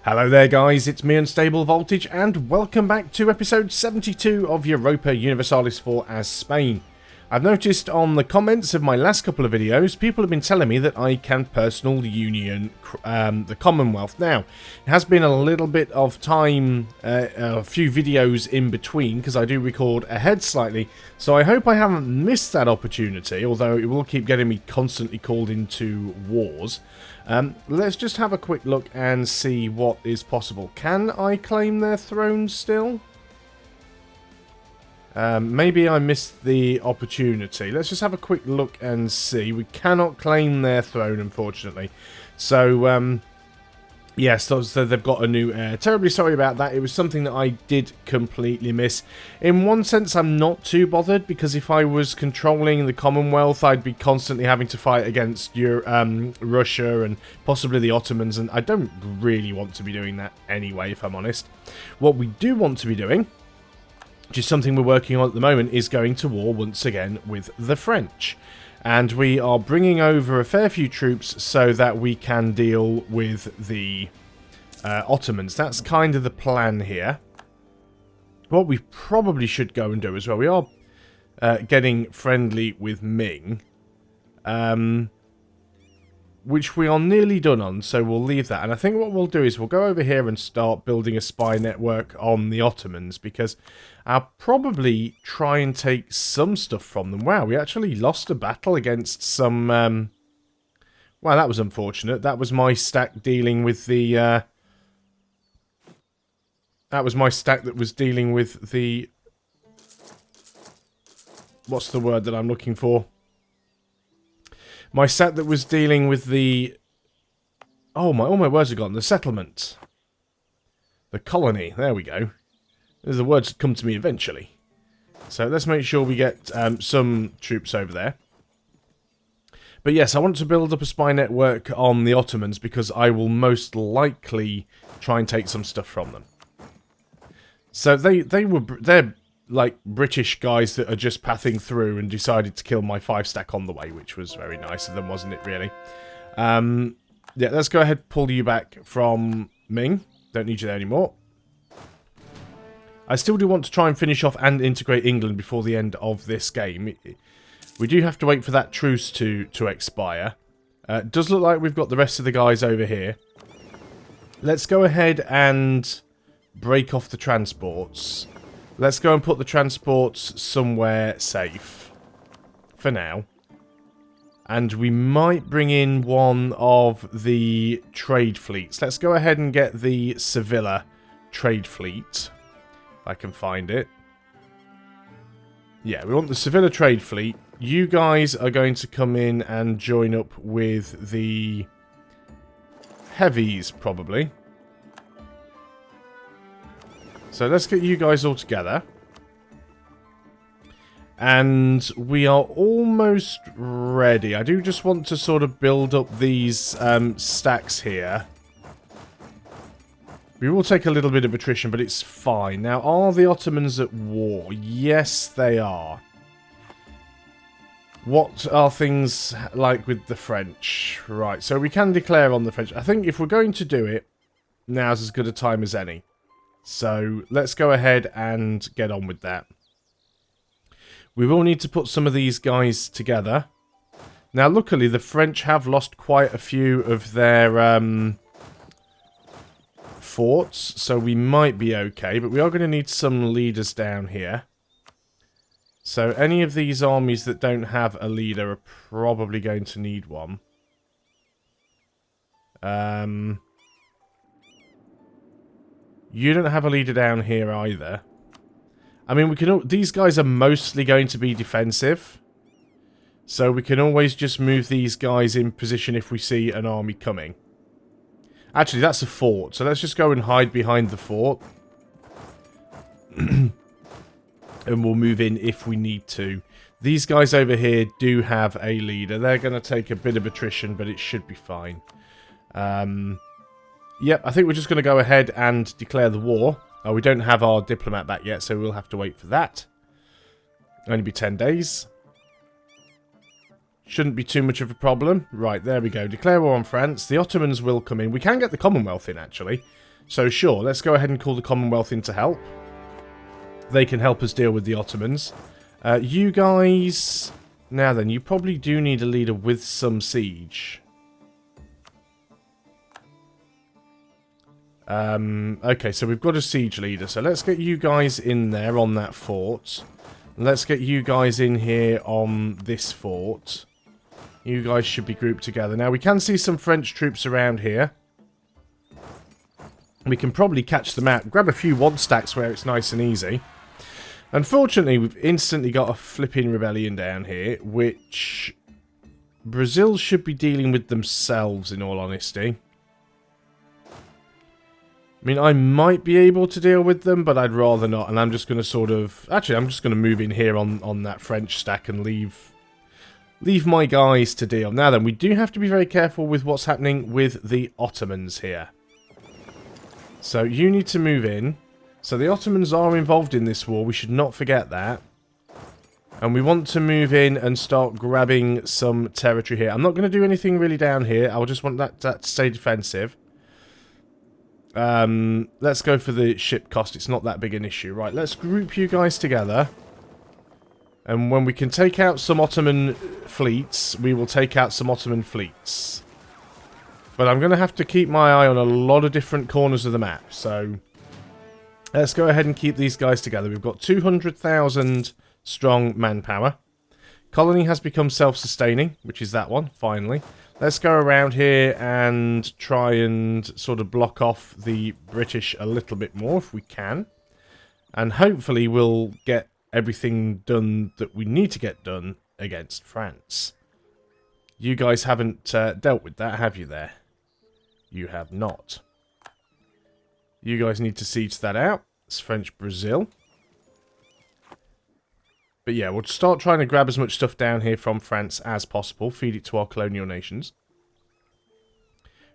Hello there guys, it's me Unstable Voltage and welcome back to episode 72 of Europa Universalis 4 as Spain. I've noticed on the comments of my last couple of videos, people have been telling me that I can personal union the Commonwealth. Now, it has been a little bit of time, a few videos in between, because I do record ahead slightly, so I hope I haven't missed that opportunity, although it will keep getting me constantly called into wars. Let's just have a quick look and see what is possible. Can I claim their throne still? Maybe I missed the opportunity. Let's just have a quick look and see. We cannot claim their throne, unfortunately. So, yes, so they've got a new heir. Terribly sorry about that. It was something that I did completely miss. In one sense, I'm not too bothered, because if I was controlling the Commonwealth, I'd be constantly having to fight against Russia and possibly the Ottomans, and I don't really want to be doing that anyway, if I'm honest. What we do want to be doing, which is something we're working on at the moment, is going to war once again with the French. And we are bringing over a fair few troops so that we can deal with the Ottomans. That's kind of the plan here. What we probably should go and do as well, we are getting friendly with Ming, which we are nearly done on, so we'll leave that. And I think what we'll do is we'll go over here and start building a spy network on the Ottomans, because I'll probably try and take some stuff from them. Wow, we actually lost a battle against some... Wow, that was unfortunate. That was my stack dealing with the... That was my stack that was dealing with the... What's the word that I'm looking for? My stack that was dealing with the... Oh, all my words are gone. The settlement. The colony. There we go. The words come to me eventually. So let's make sure we get some troops over there. But yes, I want to build up a spy network on the Ottomans, because I will most likely try and take some stuff from them. So they're like British guys that are just pathing through and decided to kill my 5-stack on the way, which was very nice of them, wasn't it, really? Yeah, let's go ahead and pull you back from Ming. Don't need you there anymore. I still do want to try and finish off and integrate England before the end of this game. We do have to wait for that truce to expire. It does look like we've got the rest of the guys over here. Let's go ahead and break off the transports. Let's go and put the transports somewhere safe. For now. And we might bring in one of the trade fleets. Let's go ahead and get the Sevilla trade fleet. If I can find it. Yeah, we want the Sevilla trade fleet. You guys are going to come in and join up with the heavies, probably. So let's get you guys all together. And we are almost ready. I do just want to sort of build up these stacks here. We will take a little bit of attrition, but it's fine. Now, are the Ottomans at war? Yes, they are. What are things like with the French? Right, so we can declare on the French. I think if we're going to do it, now's as good a time as any. So, let's go ahead and get on with that. We will need to put some of these guys together. Now, luckily, the French have lost quite a few of their forts, so we might be okay. But we are going to need some leaders down here. So, any of these armies that don't have a leader are probably going to need one. You don't have a leader down here either. I mean, we can. These guys are mostly going to be defensive. So we can always just move these guys in position if we see an army coming. Actually, that's a fort. So let's just go and hide behind the fort. And we'll move in if we need to. These guys over here do have a leader. They're going to take a bit of attrition, but it should be fine. Yep, I think we're just going to go ahead and declare the war. Oh, we don't have our diplomat back yet, so we'll have to wait for that. Only be 10 days. Shouldn't be too much of a problem. Right, there we go. Declare war on France. The Ottomans will come in. We can get the Commonwealth in, actually. So sure, let's go ahead and call the Commonwealth in to help. They can help us deal with the Ottomans. You guys... Now then, you probably do need a leader with some siege. Okay, so we've got a siege leader. So let's get you guys in there on that fort. Let's get you guys in here on this fort. You guys should be grouped together. Now, we can see some French troops around here. We can probably catch them out. Grab a few want stacks where it's nice and easy. Unfortunately, we've instantly got a flipping rebellion down here, which Brazil should be dealing with themselves, in all honesty. I mean, I might be able to deal with them, but I'd rather not. And I'm just going to sort of... Actually, I'm just going to move in here on that French stack and leave my guys to deal. Now then, we do have to be very careful with what's happening with the Ottomans here. So you need to move in. So the Ottomans are involved in this war. We should not forget that. And we want to move in and start grabbing some territory here. I'm not going to do anything really down here. I'll just want that to stay defensive. Let's go for the ship cost. It's not that big an issue. Right, let's group you guys together. And when we can take out some Ottoman fleets, we will take out some Ottoman fleets. But I'm going to have to keep my eye on a lot of different corners of the map. So let's go ahead and keep these guys together. We've got 200,000 strong manpower. Colony has become self-sustaining, which is that one, finally. Let's go around here and try and sort of block off the British a little bit more if we can. And hopefully we'll get everything done that we need to get done against France. You guys haven't dealt with that, have you there? You have not. You guys need to siege that out. It's French Brazil. But yeah, we'll start trying to grab as much stuff down here from France as possible. Feed it to our colonial nations.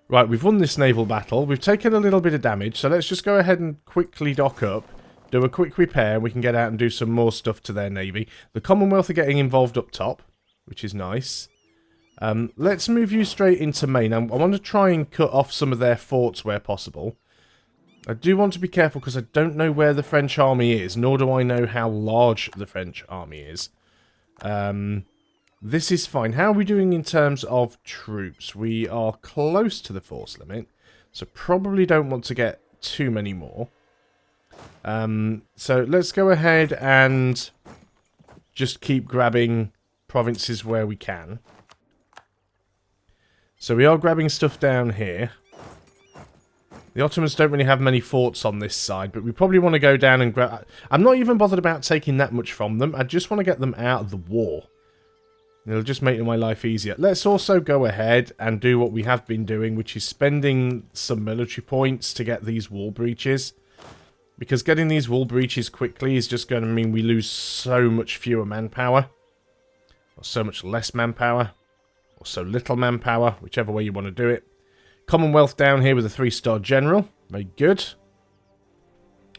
Right, we've won this naval battle. We've taken a little bit of damage. So let's just go ahead and quickly dock up. Do a quick repair. We can get out and do some more stuff to their navy. The Commonwealth are getting involved up top, which is nice. Let's move you straight into Maine. I want to try and cut off some of their forts where possible. I do want to be careful because I don't know where the French army is, nor do I know how large the French army is. This is fine. How are we doing in terms of troops? We are close to the force limit, so probably don't want to get too many more. So let's go ahead and just keep grabbing provinces where we can. So we are grabbing stuff down here. The Ottomans don't really have many forts on this side, but we probably want to go down and grab... I'm not even bothered about taking that much from them. I just want to get them out of the war. It'll just make my life easier. Let's also go ahead and do what we have been doing, which is spending some military points to get these wall breaches. Because getting these wall breaches quickly is just going to mean we lose so much fewer manpower. Or so much less manpower. Or so little manpower, whichever way you want to do it. Commonwealth down here with a 3-star general. Very good.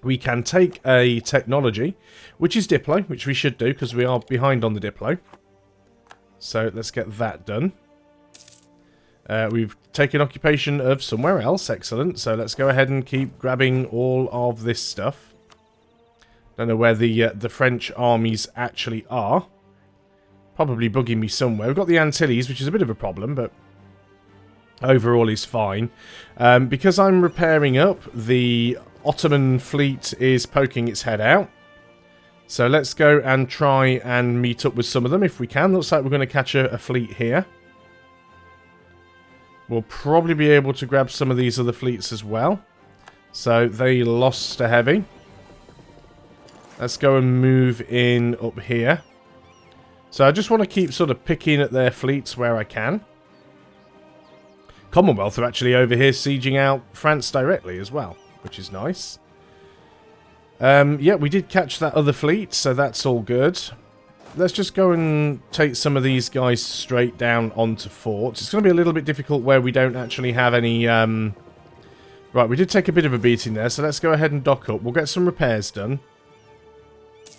We can take a technology, which is Diplo, which we should do because we are behind on the Diplo. So let's get that done. We've taken occupation of somewhere else. Excellent. So let's go ahead and keep grabbing all of this stuff. Don't know where the French armies actually are. Probably bugging me somewhere. We've got the Antilles, which is a bit of a problem, but overall is fine. Because I'm repairing up, the Ottoman fleet is poking its head out. So let's go and try and meet up with some of them if we can. Looks like we're going to catch a fleet here. We'll probably be able to grab some of these other fleets as well. So they lost a heavy. Let's go and move in up here. So I just want to keep sort of picking at their fleets where I can. Commonwealth are actually over here sieging out France directly as well, which is nice. Yeah, we did catch that other fleet, so that's all good. Let's just go and take some of these guys straight down onto forts. It's going to be a little bit difficult where we don't actually have any... Right, we did take a bit of a beating there, so let's go ahead and dock up. We'll get some repairs done.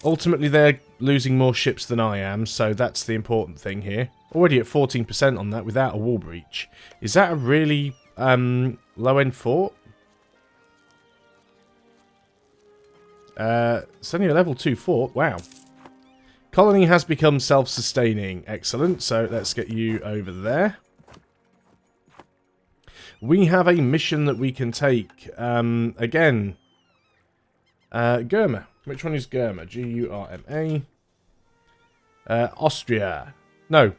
Ultimately, they're losing more ships than I am, so that's the important thing here. Already at 14% on that without a wall breach. Is that a really low-end fort? It's only a level 2 fort. Wow. Colony has become self-sustaining. Excellent. So let's get you over there. We have a mission that we can take. Again. Gurma. Which one is Gurma? G-U-R-M-A. Austria. No.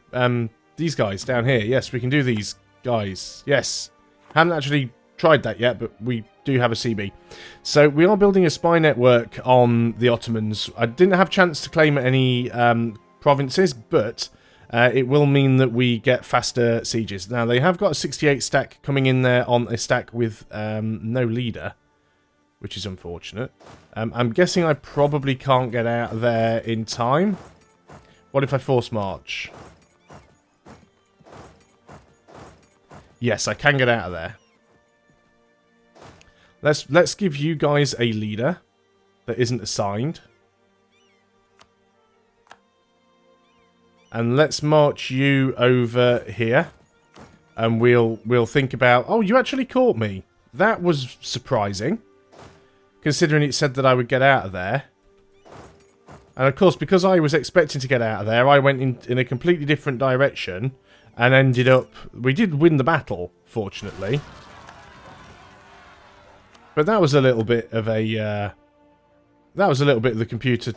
These guys down here. Yes, we can do these guys. Yes. Haven't actually tried that yet, but we do have a CB. So we are building a spy network on the Ottomans. I didn't have a chance to claim any provinces, but it will mean that we get faster sieges. Now, they have got a 68 stack coming in there on a stack with no leader, which is unfortunate. I'm guessing I probably can't get out of there in time. What if I force march? Yes, I can get out of there. Let's give you guys a leader that isn't assigned. And let's march you over here. And we'll think about... Oh, you actually caught me. That was surprising. Considering it said that I would get out of there. And of course, because I was expecting to get out of there, I went in a completely different direction. And ended up... We did win the battle, fortunately. But that was a little bit of a... that was a little bit of the computer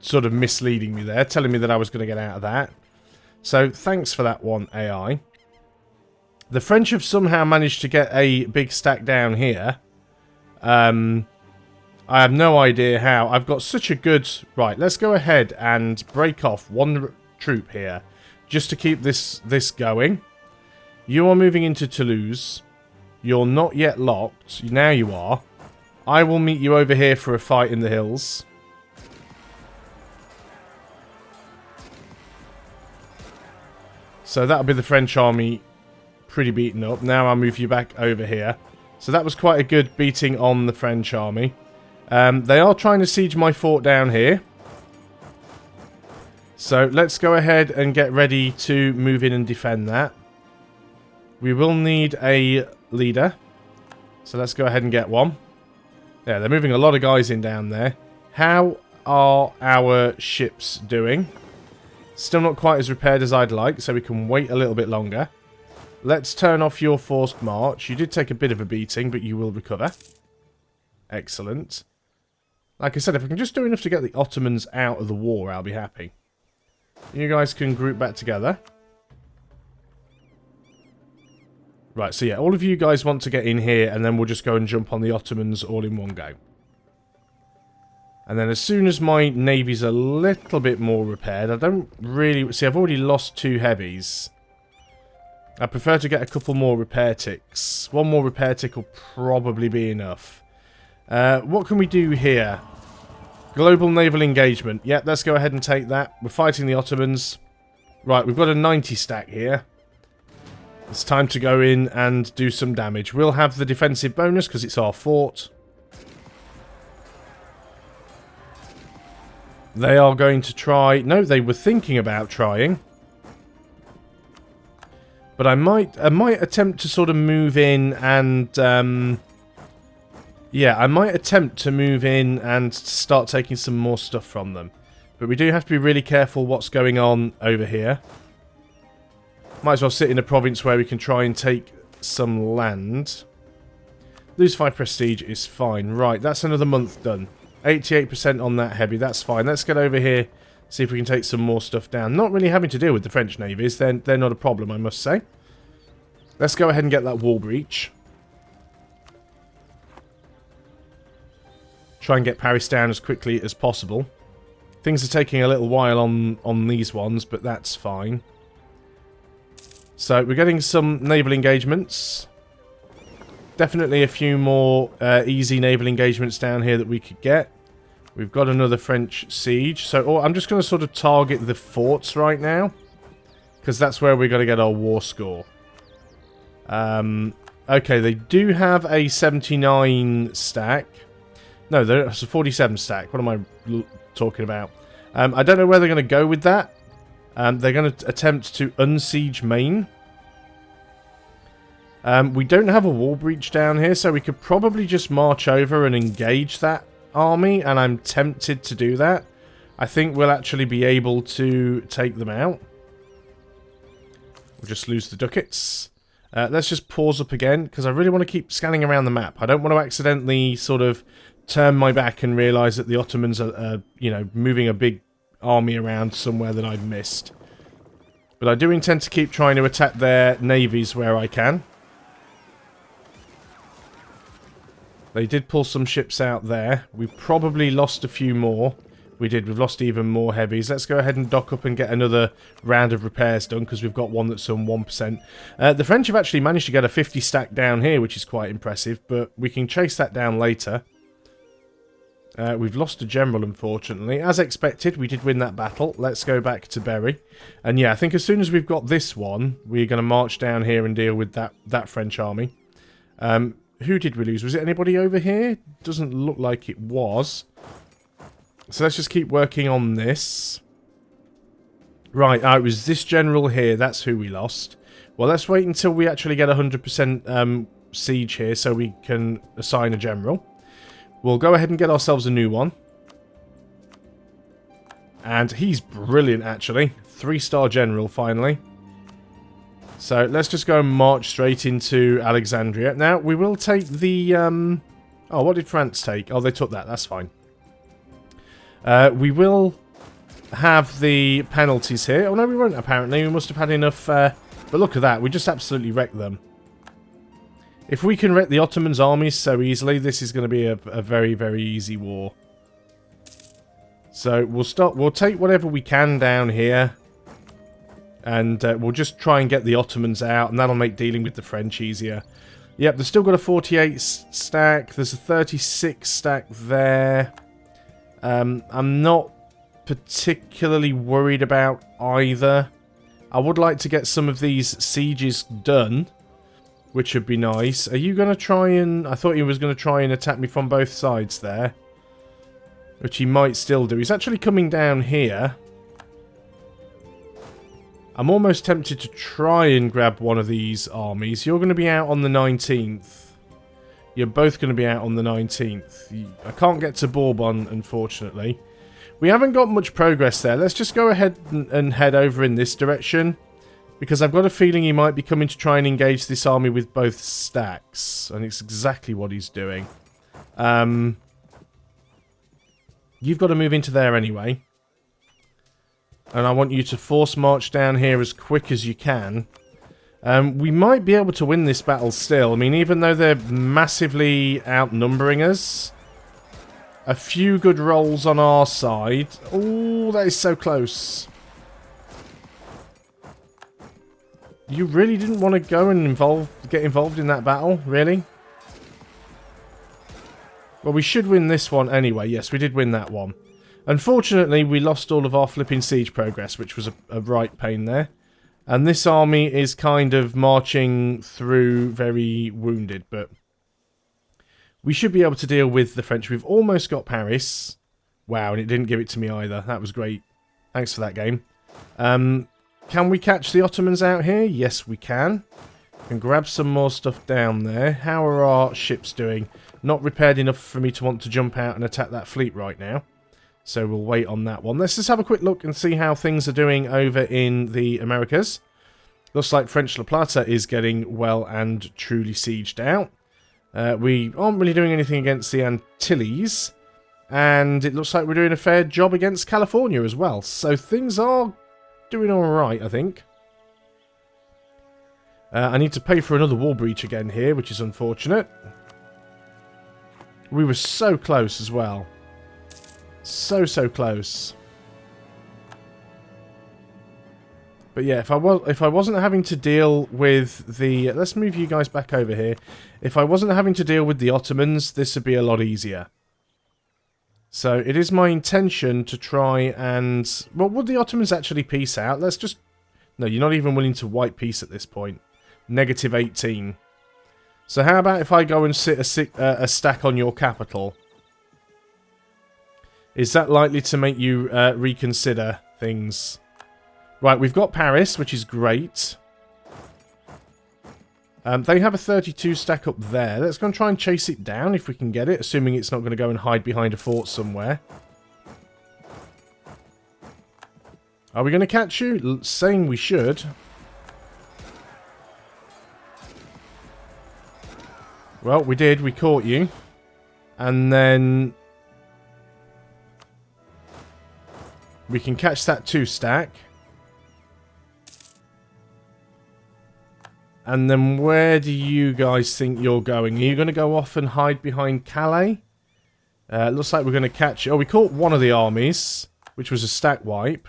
sort of misleading me there. Telling me that I was going to get out of that. So, thanks for that one, AI. The French have somehow managed to get a big stack down here. I have no idea how. I've got such a good... Right, let's go ahead and break off one troop here. Just to keep this going. You are moving into Toulouse. You're not yet locked. Now you are. I will meet you over here for a fight in the hills. So that'll be the French army pretty beaten up. Now I'll move you back over here. So that was quite a good beating on the French army. They are trying to siege my fort down here. So let's go ahead and get ready to move in and defend that. We will need a leader. So let's go ahead and get one. Yeah, they're moving a lot of guys in down there. How are our ships doing? Still not quite as repaired as I'd like, so we can wait a little bit longer. Let's turn off your forced march. You did take a bit of a beating, but you will recover. Excellent. Like I said, if I can just do enough to get the Ottomans out of the war, I'll be happy. You guys can group back together. Right, so yeah, all of you guys want to get in here, and then we'll just go and jump on the Ottomans all in one go. And then as soon as my navy's a little bit more repaired, I don't really... See, I've already lost 2 heavies. I prefer to get a couple more repair ticks. One more repair tick will probably be enough. What can we do here? Global naval engagement. Yep, let's go ahead and take that. We're fighting the Ottomans. Right, we've got a 90 stack here. It's time to go in and do some damage. We'll have the defensive bonus because it's our fort. They are going to try... No, they were thinking about trying. But I might attempt to sort of move in and... yeah, I might attempt to move in and start taking some more stuff from them. But we do have to be really careful what's going on over here. Might as well sit in a province where we can try and take some land. Lose 5 prestige is fine. Right, that's another month done. 88% on that heavy, that's fine. Let's get over here, see if we can take some more stuff down. Not really having to deal with the French navies. They're not a problem, I must say. Let's go ahead and get that wall breach. Try and get Paris down as quickly as possible. Things are taking a little while on these ones, but that's fine. So, we're getting some naval engagements. Definitely a few more easy naval engagements down here that we could get. We've got another French siege. So, I'm just going to sort of target the forts right now. Because that's where we're going to get our war score. Okay, they do have a 79 stack. No, it's a 47 stack. What am I talking about? I don't know where they're going to go with that. They're going to attempt to unsiege Maine. We don't have a wall breach down here, so we could probably just march over and engage that army, and I'm tempted to do that. I think we'll actually be able to take them out. We'll just lose the ducats. Let's just pause up again, because I really want to keep scanning around the map. I don't want to accidentally sort of turn my back and realise that the Ottomans are, you know, moving a big army around somewhere that I've missed. But I do intend to keep trying to attack their navies where I can. They did pull some ships out there. We probably lost a few more. We did. We've lost even more heavies. Let's go ahead and dock up and get another round of repairs done, because we've got one that's on 1%. The French have actually managed to get a 50 stack down here, which is quite impressive, but we can chase that down later. We've lost a general, unfortunately. As expected, we did win that battle. Let's go back to Berry. And yeah, I think as soon as we've got this one, we're going to march down here and deal with that French army. Who did we lose? Was it anybody over here? Doesn't look like it was. So let's just keep working on this. Right, it was this general here. That's who we lost. Well, let's wait until we actually get 100% siege here so we can assign a general. We'll go ahead and get ourselves a new one. And he's brilliant, actually. 3-star general, finally. So let's just go and march straight into Alexandria. Now, we will take the... Oh, what did France take? Oh, they took that. That's fine. We will have the penalties here. Oh, no, we won't, apparently. We must have had enough... but look at that. We just absolutely wrecked them. If we can wreck the Ottomans' armies so easily, this is going to be a very, very easy war. So we'll take whatever we can down here. And we'll just try and get the Ottomans out, and that'll make dealing with the French easier. Yep, they've still got a 48 stack. There's a 36 stack there. I'm not particularly worried about either. I would like to get some of these sieges done, which would be nice. Are you going to try and... I thought he was going to try and attack me from both sides there. Which he might still do. He's actually coming down here. I'm almost tempted to try and grab one of these armies. You're going to be out on the 19th. You're both going to be out on the 19th. I can't get to Bourbon, unfortunately. We haven't got much progress there. Let's just go ahead and head over in this direction. Because I've got a feeling he might be coming to try and engage this army with both stacks. And it's exactly what he's doing. You've got to move into there anyway. And I want you to force march down here as quick as you can. We might be able to win this battle still. I mean, even though they're massively outnumbering us. A few good rolls on our side. Oh, that is so close. You really didn't want to go and get involved in that battle? Really? Well, we should win this one anyway. Yes, we did win that one. Unfortunately, we lost all of our flipping siege progress, which was a right pain there. And this army is kind of marching through very wounded, but we should be able to deal with the French. We've almost got Paris. Wow, and it didn't give it to me either. That was great. Thanks for that game. Can we catch the Ottomans out here? Yes, we can. And grab some more stuff down there. How are our ships doing? Not repaired enough for me to want to jump out and attack that fleet right now. So we'll wait on that one. Let's just have a quick look and see how things are doing over in the Americas. Looks like French La Plata is getting well and truly sieged out. We aren't really doing anything against the Antilles. And it looks like we're doing a fair job against California as well. So things are doing alright, I think. I need to pay for another war breach again here, which is unfortunate. We were so close as well. So close. But yeah, if I wasn't having to deal with the... Let's move you guys back over here. If I wasn't having to deal with the Ottomans, this would be a lot easier. So it is my intention to try and... Well, would the Ottomans actually peace out? Let's just... No, you're not even willing to wipe peace at this point. Negative 18. So how about if I go and sit a stack on your capital? Is that likely to make you reconsider things? Right, we've got Paris, which is great. They have a 32 stack up there. Let's go and try and chase it down if we can get it, assuming it's not going to go and hide behind a fort somewhere. Are we going to catch you? Saying we should. Well, we did. We caught you. And then we can catch that 2 stack. And then where do you guys think you're going? Are you going to go off and hide behind Calais? It looks like we're going to catch... Oh, we caught one of the armies, which was a stack wipe.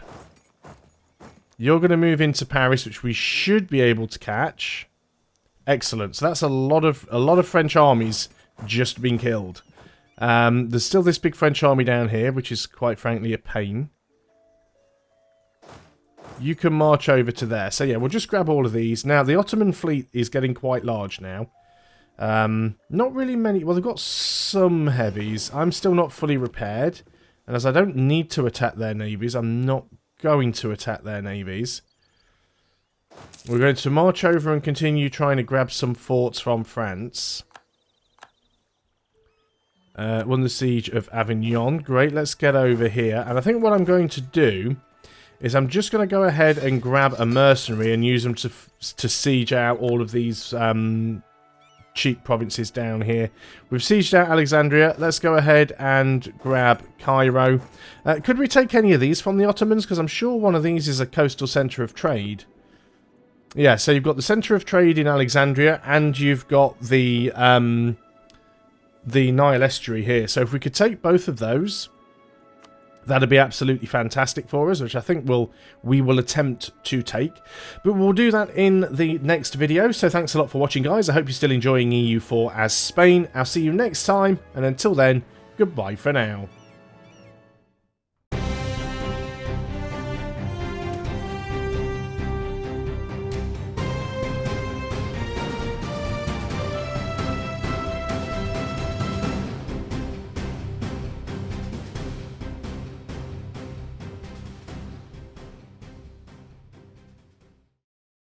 You're going to move into Paris, which we should be able to catch. Excellent. So that's a lot of French armies just being killed. There's still this big French army down here, which is quite frankly a pain. You can march over to there. So yeah, we'll just grab all of these. Now, the Ottoman fleet is getting quite large now. Not really many... Well, they've got some heavies. I'm still not fully repaired. And as I don't need to attack their navies, I'm not going to attack their navies. We're going to march over and continue trying to grab some forts from France. Won the siege of Avignon. Great, let's get over here. And I think what I'm going to do is I'm just going to go ahead and grab a mercenary and use them to siege out all of these cheap provinces down here. We've sieged out Alexandria. Let's go ahead and grab Cairo. Could we take any of these from the Ottomans? Because I'm sure one of these is a coastal centre of trade. Yeah, so you've got the centre of trade in Alexandria, and you've got the Nile estuary here. So if we could take both of those, that'd be absolutely fantastic for us, which I think we will attempt to take. But we'll do that in the next video. So thanks a lot for watching, guys. I hope you're still enjoying EU4 as Spain. I'll see you next time, and until then, goodbye for now.